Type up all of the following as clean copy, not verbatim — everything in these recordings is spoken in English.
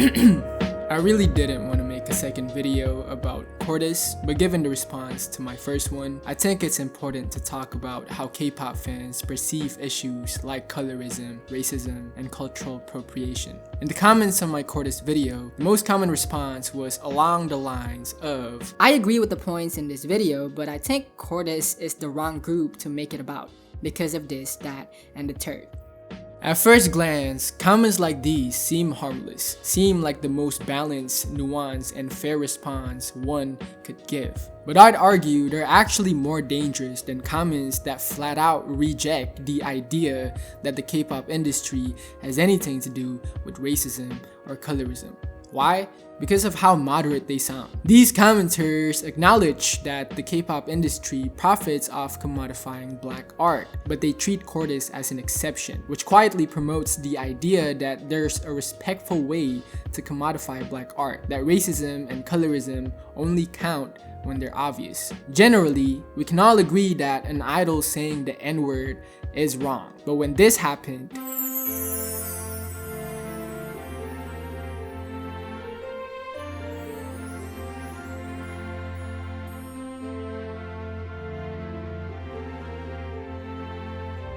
I really didn't want to make a second video about CORTIS, but given the response to my first one, I think it's important to talk about how K-pop fans perceive issues like colorism, racism, and cultural appropriation. In the comments on my CORTIS video, the most common response was along the lines of, I agree with the points in this video, but I think CORTIS is the wrong group to make it about because of this, that, and the third. At first glance, comments like these seem harmless, seem like the most balanced, nuanced, and fair response one could give. But I'd argue they're actually more dangerous than comments that flat out reject the idea that the K-pop industry has anything to do with racism or colorism. Why? Because of how moderate they sound. These commenters acknowledge that the K-pop industry profits off commodifying black art, but they treat CORTIS as an exception, which quietly promotes the idea that there's a respectful way to commodify black art, that racism and colorism only count when they're obvious. Generally, we can all agree that an idol saying the N-word is wrong, but when this happened,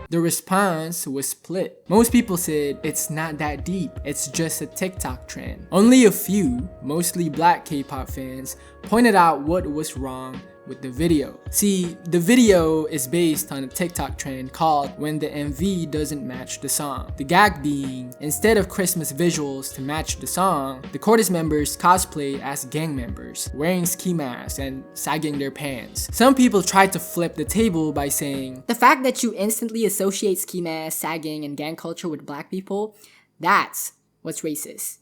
the response was split. Most people said it's not that deep, it's just a TikTok trend. Only a few, mostly black K-pop fans, pointed out what was wrong with the video. See, the video is based on a TikTok trend called When the MV Doesn't Match the Song. The gag being, instead of Christmas visuals to match the song, the CORTIS members cosplay as gang members, wearing ski masks and sagging their pants. Some people tried to flip the table by saying, the fact that you instantly associate ski masks, sagging, and gang culture with black people, that's what's racist.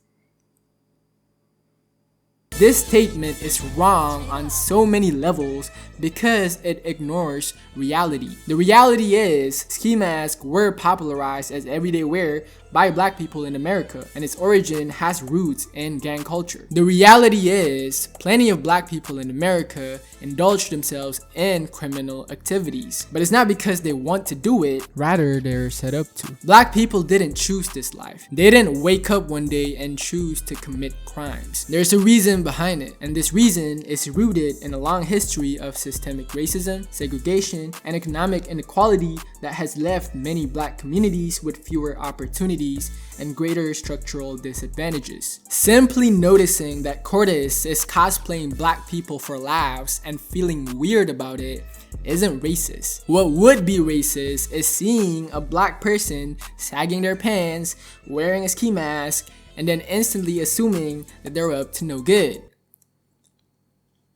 This statement is wrong on so many levels because it ignores reality. The reality is, ski masks were popularized as everyday wear by black people in America, and its origin has roots in gang culture. The reality is, plenty of black people in America indulge themselves in criminal activities, but it's not because they want to do it, rather they're set up to. Black people didn't choose this life. They didn't wake up one day and choose to commit crimes. There's a reason behind it, and this reason is rooted in a long history of systemic racism, segregation, and economic inequality that has left many black communities with fewer opportunities and greater structural disadvantages. Simply noticing that CORTIS is cosplaying black people for laughs and feeling weird about it isn't racist. What would be racist is seeing a black person sagging their pants, wearing a ski mask, and then instantly assuming that they're up to no good.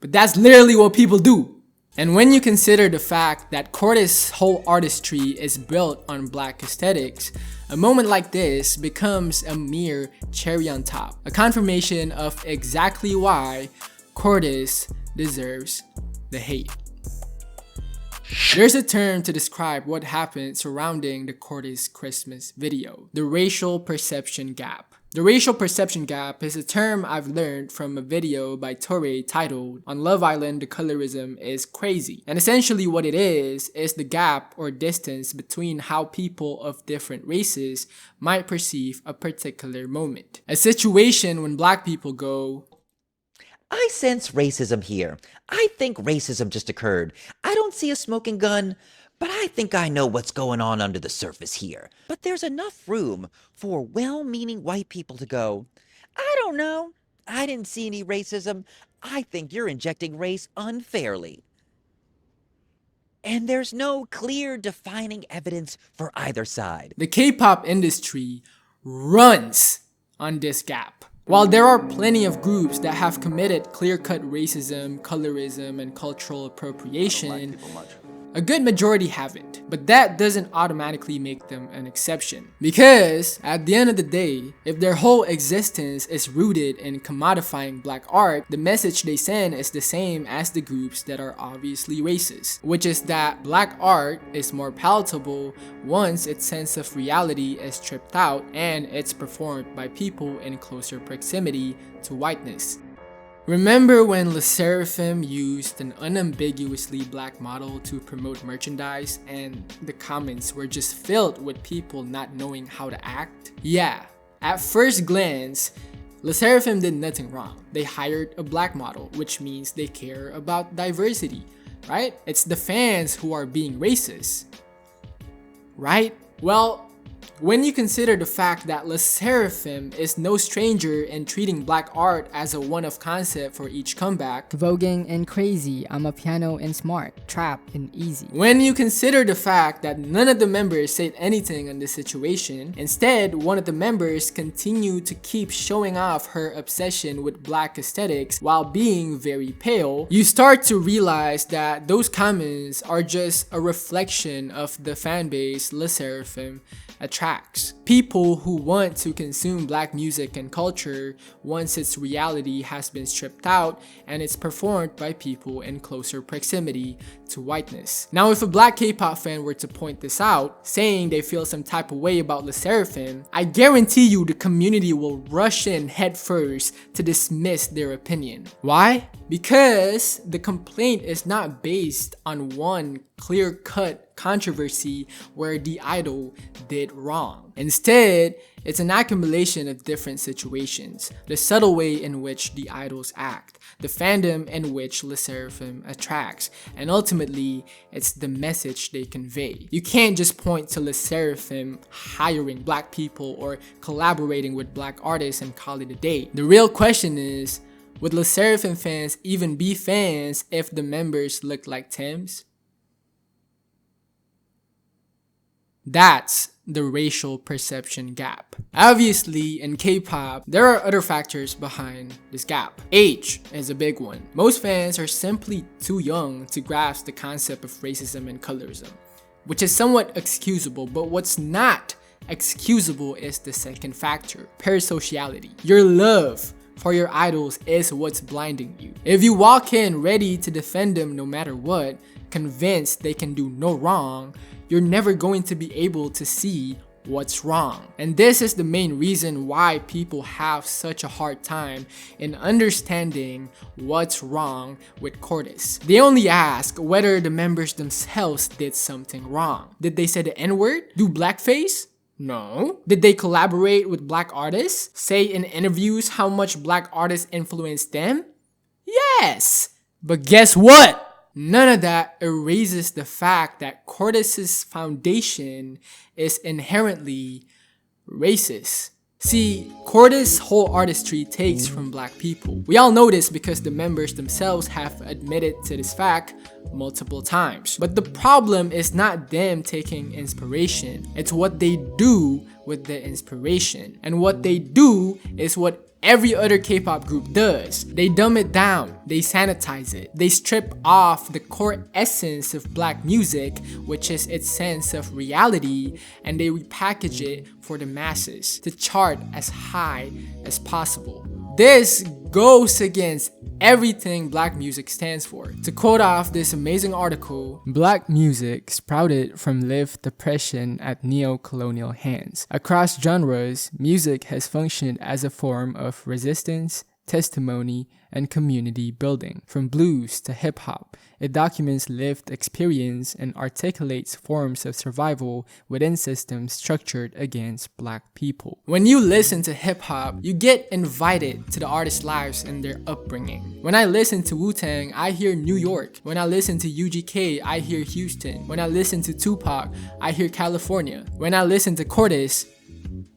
But that's literally what people do. And when you consider the fact that CORTIS' whole artistry is built on black aesthetics, a moment like this becomes a mere cherry on top, a confirmation of exactly why CORTIS deserves the hate. There's a term to describe what happened surrounding the CORTIS Christmas video: the racial perception gap. The racial perception gap is a term I've learned from a video by Torre titled "On Love Island, the Colorism is Crazy." And essentially what it is the gap or distance between how people of different races might perceive a particular moment. A situation when black people go, I sense racism here. I think racism just occurred. I don't see a smoking gun, but I think I know what's going on under the surface here. But there's enough room for well-meaning white people to go, I don't know. I didn't see any racism. I think you're injecting race unfairly. And there's no clear defining evidence for either side. The K-pop industry runs on this gap. While there are plenty of groups that have committed clear-cut racism, colorism, and cultural appropriation, a good majority haven't, but that doesn't automatically make them an exception. Because, at the end of the day, if their whole existence is rooted in commodifying black art, the message they send is the same as the groups that are obviously racist, which is that black art is more palatable once its sense of reality is stripped out and it's performed by people in closer proximity to whiteness. Remember when SSERAFIM used an unambiguously black model to promote merchandise and the comments were just filled with people not knowing how to act? Yeah, at first glance, SSERAFIM did nothing wrong. They hired a black model, which means they care about diversity, right? It's the fans who are being racist, right? Well, when you consider the fact that SSERAFIM is no stranger in treating black art as a one-off concept for each comeback, Voguing and crazy, I'm a piano and smart, trap and easy. when you consider the fact that none of the members said anything on this situation, instead, one of the members continued to keep showing off her obsession with black aesthetics while being very pale, you start to realize that those comments are just a reflection of the fanbase SSERAFIM attracts. People who want to consume black music and culture once its reality has been stripped out and it's performed by people in closer proximity to whiteness. Now, if a black K-pop fan were to point this out, saying they feel some type of way about SSERAFIM, I guarantee you the community will rush in headfirst to dismiss their opinion. Why? Because the complaint is not based on one clear-cut controversy where the idol did wrong. Instead, it's an accumulation of different situations, the subtle way in which the idols act, the fandom in which SSERAFIM attracts, and ultimately, it's the message they convey. You can't just point to SSERAFIM hiring black people or collaborating with black artists and call it a day. The real question is, would SSERAFIM fans even be fans if the members looked like Tims? That's the racial perception gap. Obviously, in K-pop, there are other factors behind this gap. Age is a big one. Most fans are simply too young to grasp the concept of racism and colorism, which is somewhat excusable, but what's not excusable is the second factor, parasociality. Your love for your idols is what's blinding you. If you walk in ready to defend them no matter what, convinced they can do no wrong, you're never going to be able to see what's wrong. And this is the main reason why people have such a hard time in understanding what's wrong with CORTIS. They only ask whether the members themselves did something wrong. Did they say the N-word? Do blackface? No. Did they collaborate with black artists? Say in interviews how much black artists influenced them? Yes! But guess what? None of that erases the fact that CORTIS's foundation is inherently racist. See, CORTIS' whole artistry takes from black people. We all know this because the members themselves have admitted to this fact multiple times. But the problem is not them taking inspiration, it's what they do with the inspiration. And what they do is what every other K-pop group does. They dumb it down, they sanitize it, they strip off the core essence of black music, which is its sense of reality, and they repackage it for the masses to chart as high as possible. This goes against everything black music stands for. To quote off this amazing article, black music sprouted from lived depression at neo-colonial hands. Across genres, music has functioned as a form of resistance, testimony, and community building. From blues to hip-hop, it documents lived experience and articulates forms of survival within systems structured against black people. When you listen to hip-hop, you get invited to the artists' lives and their upbringing. When I listen to Wu-Tang, I hear New York. When I listen to UGK, I hear Houston. When I listen to Tupac, I hear California. When I listen to CORTIS,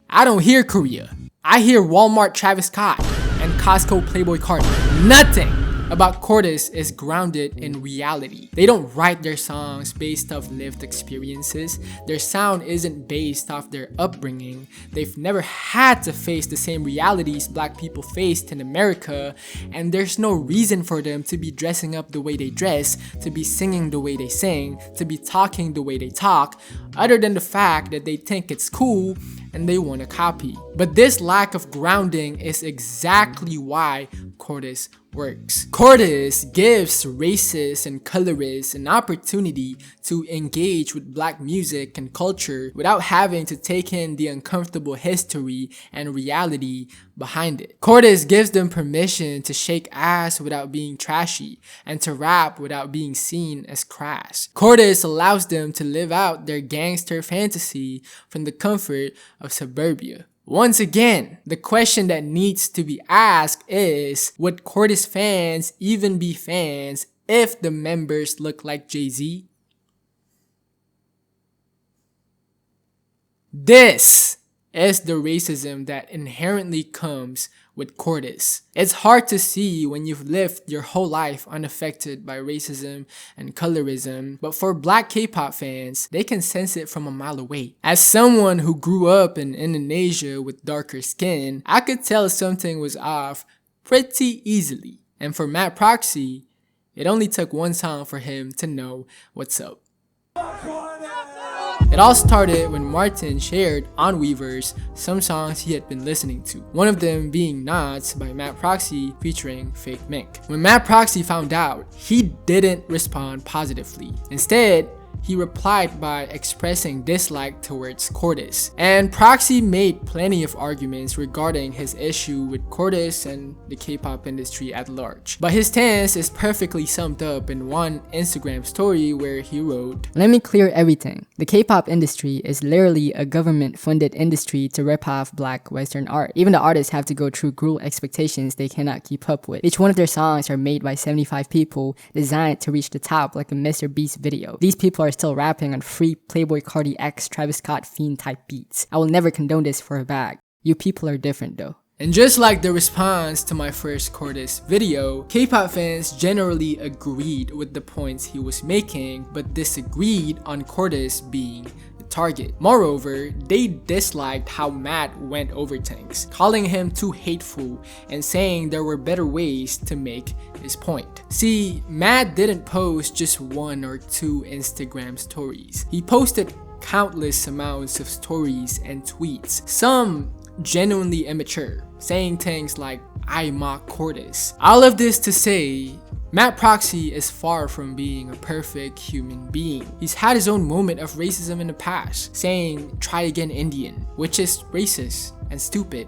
I don't hear Korea. I hear Walmart Travis Scott and Costco Playboy Cardi. Nothing about CORTIS is grounded in reality. They don't write their songs based off lived experiences. Their sound isn't based off their upbringing. They've never had to face the same realities black people faced in America, and there's no reason for them to be dressing up the way they dress, to be singing the way they sing, to be talking the way they talk, other than the fact that they think it's cool and they want to copy. But this lack of grounding is exactly why CORTIS works. CORTIS gives racists and colorists an opportunity to engage with black music and culture without having to take in the uncomfortable history and reality behind it. CORTIS gives them permission to shake ass without being trashy and to rap without being seen as crass. CORTIS allows them to live out their gangster fantasy from the comfort of suburbia. Once again, the question that needs to be asked is, would CORTIS fans even be fans if the members look like Jay-Z? This is the racism that inherently comes with CORTIS. It's hard to see when you've lived your whole life unaffected by racism and colorism, but for black K-pop fans, they can sense it from a mile away. As someone who grew up in Indonesia with darker skin, I could tell something was off pretty easily. And for Matt Proxy, it only took one song for him to know what's up. It all started when Martin shared on Weverse some songs he had been listening to, one of them being Nods by Matt Proxy featuring Fake Mink. When Matt Proxy found out, he didn't respond positively. Instead, he replied by expressing dislike towards CORTIS. And Proxy made plenty of arguments regarding his issue with CORTIS and the K-pop industry at large. But his stance is perfectly summed up in one Instagram story where he wrote, "Let me clear everything. The K-pop industry is literally a government-funded industry to rip off black Western art. Even the artists have to go through cruel expectations they cannot keep up with. Each one of their songs are made by 75 people designed to reach the top like a Mr. Beast video. These people are still rapping on free Playboy Cardi X Travis Scott fiend type beats. I will never condone this for a bag. You people are different though." And just like the response to my first CORTIS video, K-pop fans generally agreed with the points he was making, but disagreed on CORTIS being the target. Moreover, they disliked how Matt went over things, calling him too hateful and saying there were better ways to make his point. See, Matt didn't post just one or two Instagram stories. He posted countless amounts of stories and tweets, some genuinely immature, saying things like, "I mock CORTIS." All of this to say, Matt Proxy is far from being a perfect human being. He's had his own moment of racism in the past, saying, "Try again Indian," which is racist and stupid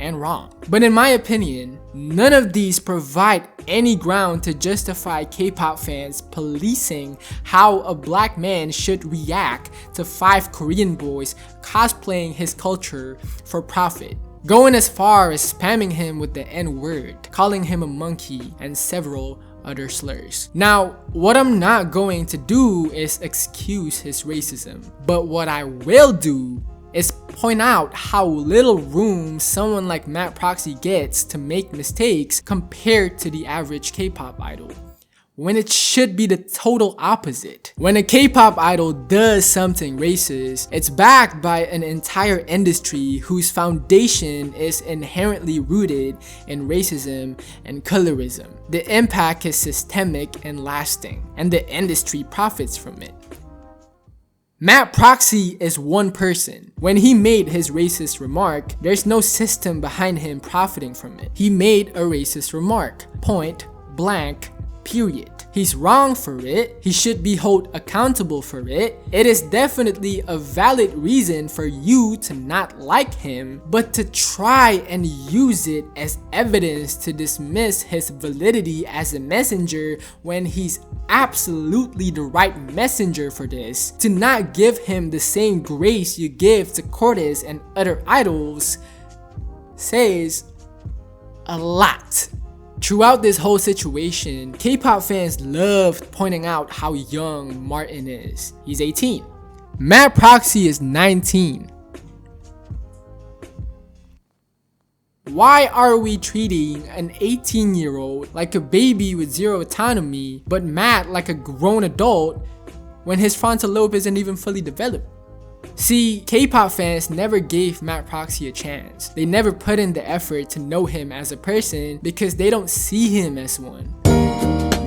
and wrong. But in my opinion, none of these provide any ground to justify K-pop fans policing how a black man should react to 5 Korean boys cosplaying his culture for profit, going as far as spamming him with the N-word, calling him a monkey, and several other slurs. Now, what I'm not going to do is excuse his racism, but what I will do is point out how little room someone like Matt Proxy gets to make mistakes compared to the average K-pop idol, when it should be the total opposite. When a K-pop idol does something racist, it's backed by an entire industry whose foundation is inherently rooted in racism and colorism. The impact is systemic and lasting, and the industry profits from it. Matt Proxy is one person. When he made his racist remark, there's no system behind him profiting from it. He made a racist remark. Point blank, period. He's wrong for it. He should be held accountable for it. It is definitely a valid reason for you to not like him, but to try and use it as evidence to dismiss his validity as a messenger when he's absolutely the right messenger for this, to not give him the same grace you give to CORTIS and other idols, says a lot. Throughout this whole situation, K-pop fans loved pointing out how young Martin is. He's 18. Matt Proxy is 19. Why are we treating an 18-year-old like a baby with zero autonomy, but Matt like a grown adult when his frontal lobe isn't even fully developed? See, K-pop fans never gave Matt Proxy a chance. They never put in the effort to know him as a person because they don't see him as one.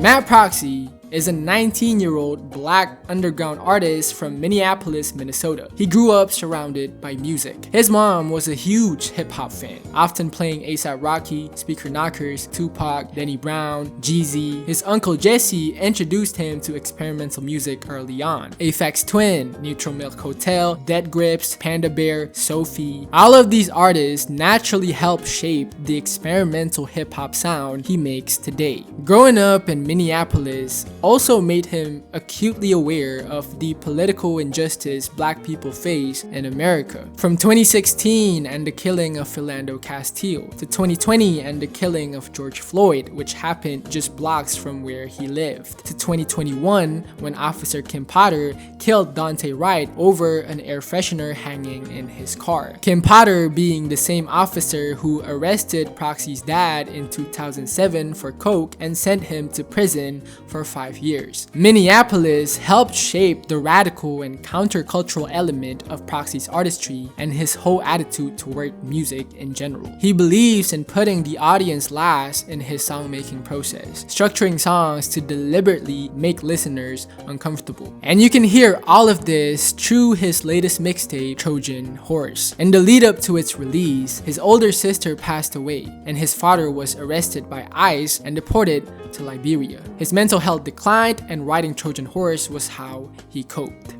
Matt Proxy is a 19-year-old black underground artist from Minneapolis, Minnesota. He grew up surrounded by music. His mom was a huge hip-hop fan, often playing A$AP Rocky, Speaker Knockers, Tupac, Denny Brown, Jeezy. His uncle Jesse introduced him to experimental music early on. Aphex Twin, Neutral Milk Hotel, Dead Grips, Panda Bear, Sophie. All of these artists naturally helped shape the experimental hip-hop sound he makes today. Growing up in Minneapolis, also made him acutely aware of the political injustice black people face in America. From 2016 and the killing of Philando Castile to 2020 and the killing of George Floyd, which happened just blocks from where he lived, to 2021 when Officer Kim Potter killed Dante Wright over an air freshener hanging in his car. Kim Potter being the same officer who arrested Proxy's dad in 2007 for coke and sent him to prison for 5 years. Minneapolis helped shape the radical and countercultural element of Proxy's artistry and his whole attitude toward music in general. He believes in putting the audience last in his songmaking process, structuring songs to deliberately make listeners uncomfortable. And you can hear all of this through his latest mixtape, Trojan Horse. In the lead up to its release, his older sister passed away and his father was arrested by ICE and deported to Liberia. His mental health declined and writing Trojan Horse was how he coped.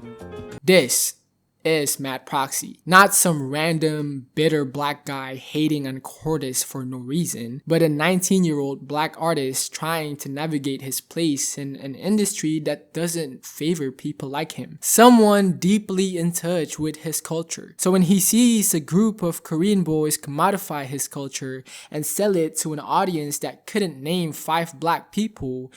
This is Matt Proxy. Not some random bitter black guy hating on CORTIS for no reason, but a 19-year-old black artist trying to navigate his place in an industry that doesn't favor people like him. Someone deeply in touch with his culture. So when he sees a group of Korean boys commodify his culture and sell it to an audience that couldn't name 5 black people,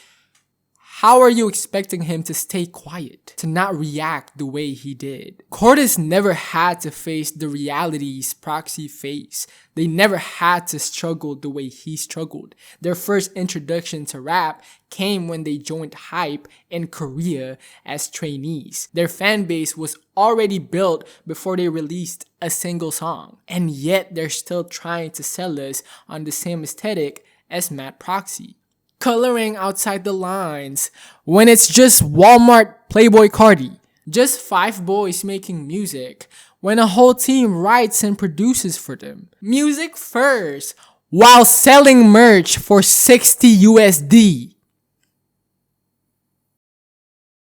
how are you expecting him to stay quiet, to not react the way he did? CORTIS never had to face the realities Proxy faced. They never had to struggle the way he struggled. Their first introduction to rap came when they joined Hype in Korea as trainees. Their fan base was already built before they released a single song. And yet they're still trying to sell us on the same aesthetic as Matt Proxy. Coloring outside the lines when it's just Walmart Playboy Cardi. Just 5 boys making music when a whole team writes and produces for them. Music first while selling merch for 60 USD.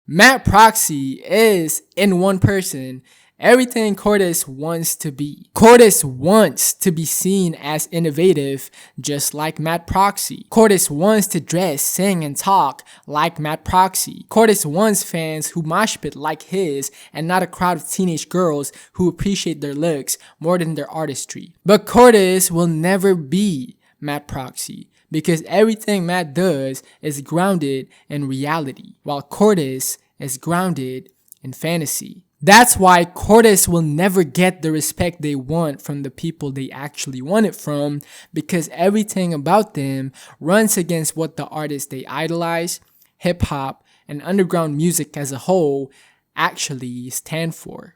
Matt Proxy is, in one person, everything CORTIS wants to be. CORTIS wants to be seen as innovative, just like Matt Proxy. CORTIS wants to dress, sing, and talk like Matt Proxy. CORTIS wants fans who mosh pit like his and not a crowd of teenage girls who appreciate their looks more than their artistry. But CORTIS will never be Matt Proxy, because everything Matt does is grounded in reality, while CORTIS is grounded in fantasy. That's why CORTIS will never get the respect they want from the people they actually want it from, because everything about them runs against what the artists they idolize, hip-hop, and underground music as a whole actually stand for.